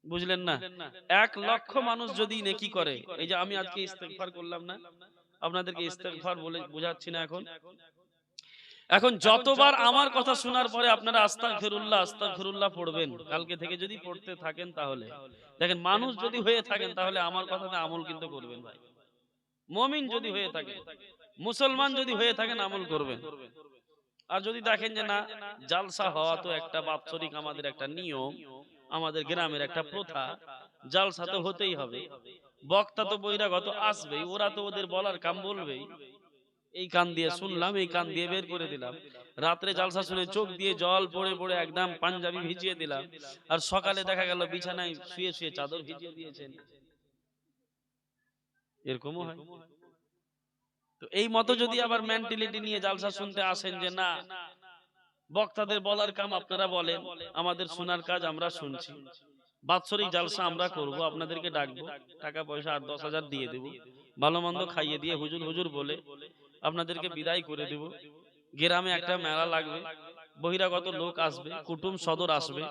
বুঝলেন না? 1 লক্ষ মানুষ যদি নেকি করে, এই যে আমি আজকে ইস্তেগফার করলাম না, আপনাদেরকে ইস্তেগফার বলে বোঝাচ্ছি না এখন। এখন যতবার আমার কথা শোনার পরে আপনারা আস্তাগফিরুল্লাহ আস্তাগফিরুল্লাহ পড়বেন, কালকে থেকে যদি পড়তে থাকেন, তাহলে দেখেন, মানুষ যদি হয়ে থাকেন তাহলে আমার কথাতে আমল কিন্তু করবেন ভাই। মুমিন যদি হয়ে থাকেন, মুসলমান যদি হয়ে থাকেন, আমল করবেন। আর যদি দেখেন যে না, জালসা হওয়া তো একটা বাৎসরিক আমাদের একটা নিয়ম, আমাদের গ্রামের একটা প্রথা, জালসা তো হতেই হবে, বক্তা তো বহিরাগত আসবেই, ওরা তো ওদের বলার কাম বলবেই, এই কান দিয়ে শুনলাম, এই কান দিয়ে বের করে দিলাম, রাত্রে জালসা শুনে চোখ দিয়ে জল পড়ে পড়ে একদম পাঞ্জাবি ভিজিয়ে দিলাম, আর সকালে দেখা গেল বিছানায় শুয়ে শুয়ে চাদর ভিজিয়ে দিয়েছেন, এরকমও হয়। তো এই মতো যদি আবার মেন্টালিটি নিয়ে জালসা শুনতে আসেন, যে না, বক্তাদের বলার কাম আপনারা বলেন, আমাদের শোনার কাজ আমরা শুনছি, বাৎসরিক জালসা আমরা করব, আপনাদেরকে ডাকবো, টাকা পয়সা 8-10 হাজার দিয়ে দেবো, ভালো মন্দ খাইয়ে দিয়ে হুজুর হুজুর বলে আপনাদেরকে বিদায় করে দেব, গ্রামে একটা মেলা লাগবে, বহিরাগত লোক আসবে, কুটুম সদর আসবে,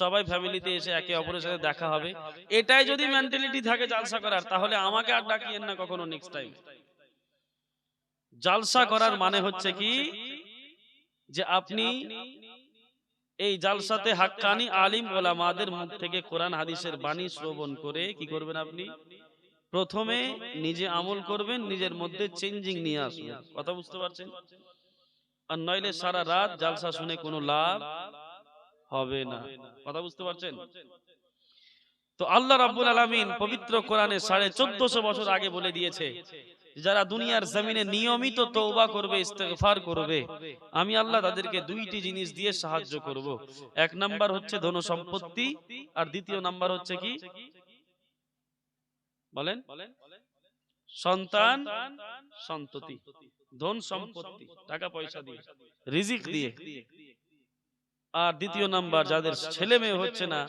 সবাই ফ্যামিলিতে এসে একে অপরের সাথে দেখা হবে, এটাই যদি মেন্টালিটি থাকে জালসা করার, তাহলে আমাকে আর ডাকিয়েন না কখনো নেক্সট টাইম। জালসা করার মানে হচ্ছে কি, যে আপনি এই জালসাতে হাক্কানি আলিম ওলামাদের মুখ থেকে কোরআন হাদিসের বাণী শ্রবণ করে কি করবেন? আপনি প্রথমে নিজে আমল করবেন, নিজের মধ্যে চেঞ্জিং নিয়ে আসবেন। কথা বুঝতে পারছেন? আর নইলে সারা রাত জালসা শুনে কোনো লাভ হবে না। কথা বুঝতে পারছেন? তো আল্লাহ রাব্বুল আলামিন পবিত্র কোরআনে 1450 বছর আগে বলে দিয়েছে, যারা দুনিয়ার জমিনে নিয়মিত তওবা করবে, ইস্তেগফার করবে, আমি আল্লাহ তাদেরকে 2টি জিনিস দিয়ে সাহায্য করব। 1 নাম্বার হচ্ছে ধন সম্পত্তি, আর দ্বিতীয় নাম্বার হচ্ছে কি বলেন? সন্তান সন্ততি। ধন সম্পত্তি, টাকা পয়সা দিয়ে, রিজিক দিয়ে। আর দ্বিতীয় নাম্বার, যাদের ছেলে মেয়ে হচ্ছে না,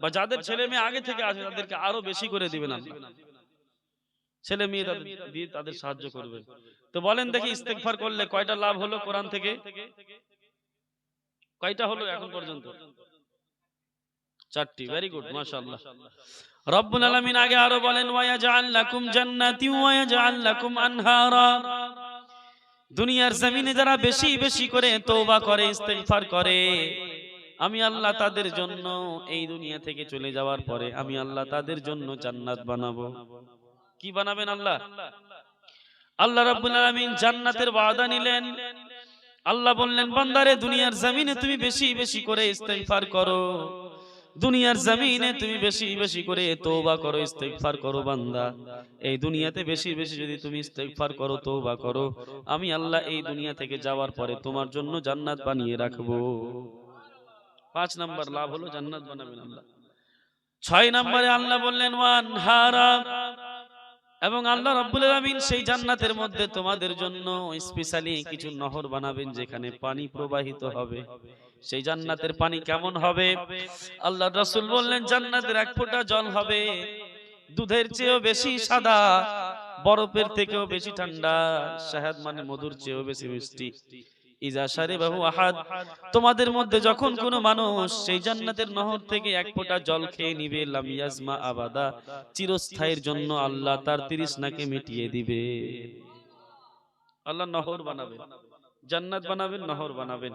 বা যাদের ছেলে মেয়ে আগে থেকে আছে, তাদেরকে আরো বেশি করে দিবেন আল্লাহ, ছেলে মেয়ে দিয়ে তাদের সাহায্য করবে। তো বলেন দেখি, ইস্তেগফার করলে কয়টা লাভ হলো কোরআন থেকে? কয়টা হলো এখন পর্যন্ত? 4টি। ভেরি গুড, মাশাআল্লাহ। রব্বুল আলামিন আগে আরো বলেন, ওয়া ইয়াজআল লাকুম জান্নাতি ওয়া ইয়াজআল লাকুম আনহারা। দুনিয়ার জমিনে যারা বেশি বেশি করে তওবা করে, ইস্তেগফার করে, আমি আল্লাহ তাদের জন্য এই দুনিয়া থেকে চলে যাওয়ার পরে আমি আল্লাহ তাদের জন্য জান্নাত বানাবো। কি বানাবেন আল্লাহ? আল্লাহ রাব্বুল আলামিন জান্নাতের ওয়াদা নিলেন। আল্লাহ বললেন, বান্দারে দুনিয়ার জমিনে তুমি বেশি বেশি করে ইস্তেগফার করো, দুনিয়ার জমিনে তুমি বেশি বেশি করে তওবা করো, ইস্তেগফার করো বান্দা। এই দুনিয়াতে বেশি বেশি যদি তুমি ইস্তেগফার করো, তওবা করো, আমি আল্লাহ এই দুনিয়া থেকে যাওয়ার পরে তোমার জন্য জান্নাত বানিয়ে রাখবো। 5 নাম্বার লাভ হলো জান্নাত বানাবেন আল্লাহ। 6 নম্বরে আল্লাহ বললেন ওয়ান হারা, এবং আল্লাহ রাব্বুল আলামিন সেই জান্নাতের মধ্যে তোমাদের জন্য স্পেশালি কিছু নহর বানাবেন যেখানে পানি প্রবাহিত হবে। সেই জান্নাতের পানি কেমন হবে? আল্লাহর রাসূল বললেন, জান্নাতের এক ফোঁটা জল হবে দুধের চেয়েও বেশি সাদা, বরফের থেকেও বেশি ঠান্ডা, শাহাদ মানে মধুর চেয়েও বেশি মিষ্টি। ইজা শারিবাহু আহাদ, তোমাদের মধ্যে যখন কোনো মানুষ সেই জান্নাতের নহর থেকে এক ফোঁটা জল খেয়ে নিবে, লাম ইয়াজমা আবাদা, চিরস্থায়ীর জন্য আল্লাহ তার তৃষ্ণাকে মিটিয়ে দিবে। আল্লাহ নহর বানাবেন, জান্নাত বানাবেন, নহর বানাবেন।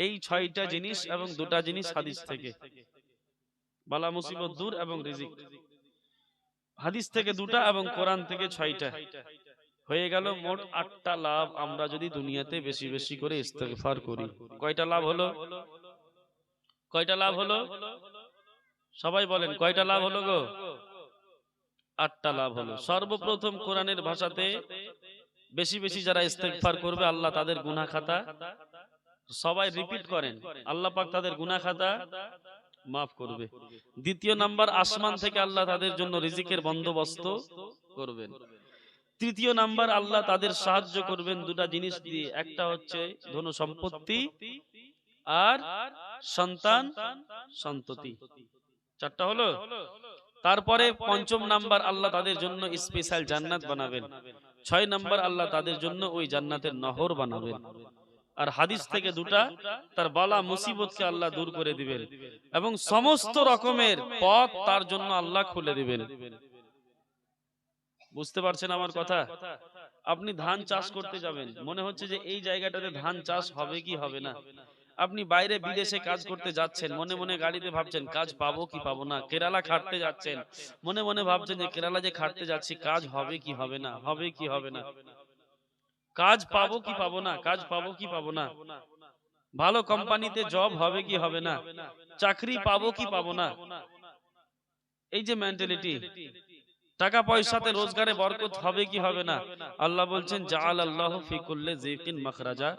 এই 6টা জিনিস এবং 2টা জিনিস হাদিস থেকে, বালা মুসিবত দূর এবং রিজিক। হাদিস থেকে 2টা এবং কোরআন থেকে 6টা, হয়ে গেল মোট 8টা লাভ। আমরা যদি দুনিয়াতে বেশি বেশি করে ইস্তেগফার করি, কয়টা লাভ হলো? কয়টা লাভ হলো? সবাই বলেন, কয়টা লাভ হলো গো? 8টা লাভ হলো। সর্বপ্রথম কোরআনের ভাষাতে বেশি বেশি যারা ইস্তেগফার করবে, আল্লাহ তাদের গুনাহ খাতা, সবাই রিপিট করেন, আল্লাহ পাক তাদের গুনাহ খাতা মাফ করবে। দ্বিতীয় নাম্বার, আসমান থেকে আল্লাহ তাদের জন্য রিজিকের বন্দোবস্ত করবেন। তৃতীয় নাম্বার, আল্লাহ তাদের সাহায্য করবেন 2টা জিনিস দিয়ে, একটা হচ্ছে ধন সম্পত্তি আর সন্তান সন্ততি। 4টা হলো। তারপরে 5ম নাম্বার, আল্লাহ তাদের জন্য স্পেশাল জান্নাত বানাবেন। 6 নাম্বার, আল্লাহ তাদের জন্য ওই জান্নাতের নহর বানাবেন। আর হাদিস থেকে 2টা, তার বালা মুসিবতকে আল্লাহ দূর করে দিবেন এবং সমস্ত রকমের পথ তার জন্য আল্লাহ খুলে দিবেন। বুঝতে পারছেন আমার কথা? আপনি ধান চাষ করতে যাবেন, মনে হচ্ছে যে এই জায়গাটাতে ধান চাষ হবে কি হবে না। আপনি বাইরে বিদেশে কাজ করতে যাচ্ছেন, মনে মনে গাড়িতে ভাবছেন কাজ পাবো কি পাবো না। কেরালা খাটতে যাচ্ছেন, মনে মনে ভাবছেন যে কেরালা যে খাটতে যাচ্ছি কাজ হবে কি হবে না, হবে কি হবে না, কাজ পাবো কি পাবো না, কাজ পাবো কি পাবো না, ভালো কোম্পানিতে জব হবে কি হবে না, চাকরি পাবো কি পাবো না। এই যে মেন্টালিটি, টাকা পয়সাতে রোজগারে বরকত হবে কি হবে না। আল্লাহ বলছেন, জাআলাল্লাহু ফি কুল্লি যিকিন মাখরাজা,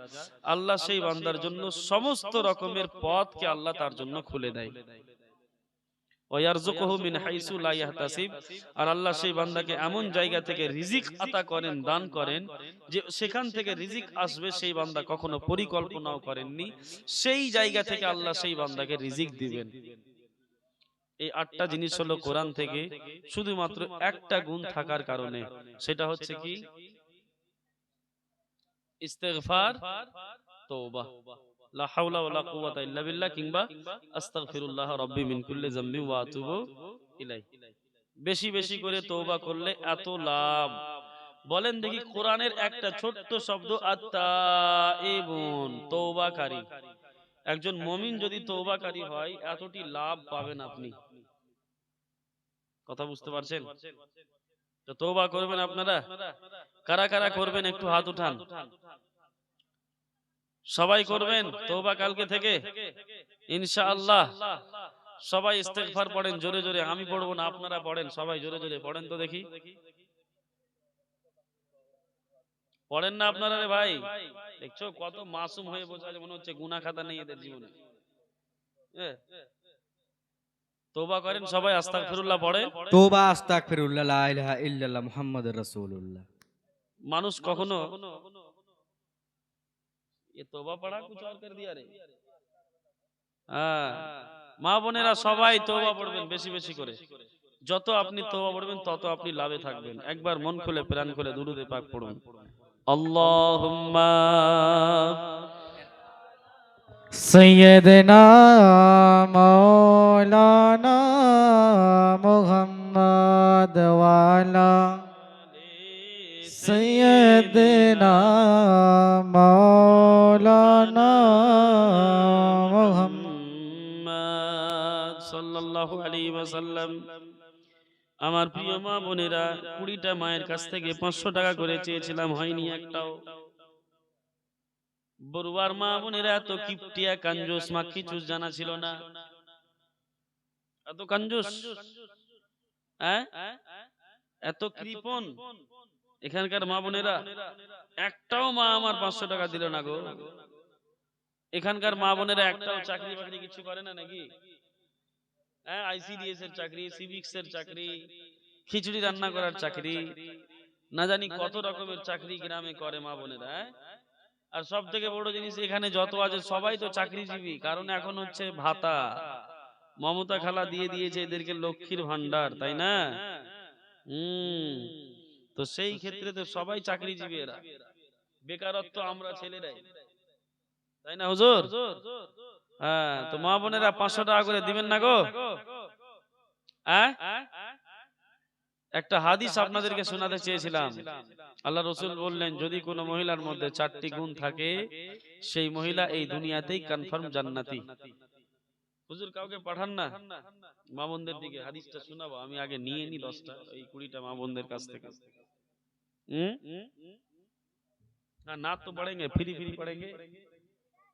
আল্লাহ সেই বান্দার জন্য সমস্ত রকমের পথকে আল্লাহ তার জন্য খুলে দেয়। ওয়া ইয়ারযুকুহু মিন হাইসু লা ইয়াহতাসিব, আর আল্লাহ সেই বান্দাকে এমন জায়গা থেকে রিজিক আতা করেন, দান করেন, যে সেখান থেকে রিজিক আসবে সেই বান্দা কখনো পরিকল্পনাও করেননি, সেই জায়গা থেকে আল্লাহ সেই বান্দাকে রিজিক দিবেন। এই 8টা জিনিস হলো কোরআন থেকে, শুধুমাত্র একটা গুণ থাকার কারণে, সেটা হচ্ছে কি? ইস্তেগফার, তওবা। লা হাওলা ওয়ালা কুওয়াতা ইল্লা বিল্লাহ, কিংবা আস্তাগফিরুল্লাহ রাব্বি মিন কুল্লি যামবি ওয়া আতুবু ইলাইহি। বেশি বেশি করে তওবা করলে এত লাভ। বলেন দেখি, কোরআনের একটা ছোট্ট শব্দ আত-তাইবুন, তওবাকারী। একজন মুমিন যদি তওবাকারী হয়, এতটি লাভ পাবেন আপনি। কথা বুঝতে পারছেন? তো তওবা করবেন আপনারা? কারা কারা করবেন একটু হাত উঠান। সবাই করবেন তওবা কালকে থেকে ইনশাআল্লাহ। সবাই ইস্তেগফার পড়েন জোরে জোরে, আমি পড়বো না, আপনারা পড়েন, সবাই জোরে জোরে পড়েন তো দেখি। পড়েন না আপনারা রে ভাই? দেখছো কত মাসুম হয়ে বসে আছে, মনে হচ্ছে গুনাহ খাতা নেই এদের জীবনে। তওবা করেন সবাই, আস্তাগফিরুল্লাহ পড়েন। तौबा अस्तगफिरुल्लाह ला इलाहा इल्लल्लाह मुहम्मदुर रासूलुल्लाह। মানুষ কখনো ये तौबा पढ़ा कुछ और कर दिया रे। হ্যাঁ, মা বোনেরা সবাই তওবা পড়বেন বেশি বেশি করে। যত আপনি তওবা পড়বেন তত আপনি লাভে থাকবেন। একবার মন খুলে প্রাণ খুলে দুরূদে পাক পড়ুন। আল্লাহুম্মা सैयदना मौलाना मुहम्मद वाला सैयदना मौलाना मुहम्मद সাল্লাল্লাহু আলাইহি ওয়াসাল্লাম। আমার প্রিয় মা বোনেরা, 20টা মায়ের কাছ থেকে 500 টাকা করে চেয়েছিলাম, হয়নি একটাও। বড়ুয়ার মা বোনেরা এত কিপটিয়া কাঞ্জুস মাখি চুস জানা ছিল না, এত কাঞ্জুস, হ্যাঁ, এত কৃপণ এখানকার মা বোনেরা। একটাও মা আমার 500 টাকা দিল না গো। এখানকার মা বোনেরা একটাও চাকরি বাকরি কিছু করে না নাকি? হ্যাঁ, আইসিডিএস এর চাকরি, সিভিক্স এর চাকরি, খিচুড়ি রান্না করার চাকরি, না জানি কত রকমের চাকরি গ্রামে করে মা বোনেরা। আর সব থেকে বড় জিনিস, এখানে যত আছে সবাই তো চাকরিজীবী, কারণ এখন হচ্ছে ভাতা। মমতা খালা দিয়ে দিয়েছে এদেরকে লক্ষ্মীর ভান্ডার, তাই না? তো সেই ক্ষেত্রে তো সবাই চাকরিজীবী এরা, বেকারত্ব আমরা ছেলেরাই, তাই না হুজুর? হ্যাঁ, তো মা বোনেরা 500 টাকা করে দিবেন না গো? হ্যাঁ, একটা হাদিস আপনাদেরকে শোনাতে চেয়েছিলাম। আল্লাহ রসুল বললেন, যদি কোনো মহিলার মধ্যে 4টি গুণ থাকে, সেই মহিলা এই দুনিয়াতেই কনফার্ম জান্নাতি। হুজুর কাউকে পাঠান না মা বোনদের দিকে, হাদিসটা শোনাবো। আমি আগে নিয়ে নি 10টা, এই 20টা মা বোনদের কাছ থেকে। না, না তো পড়েंगे, फ्री फ्री पढ़ेंगे।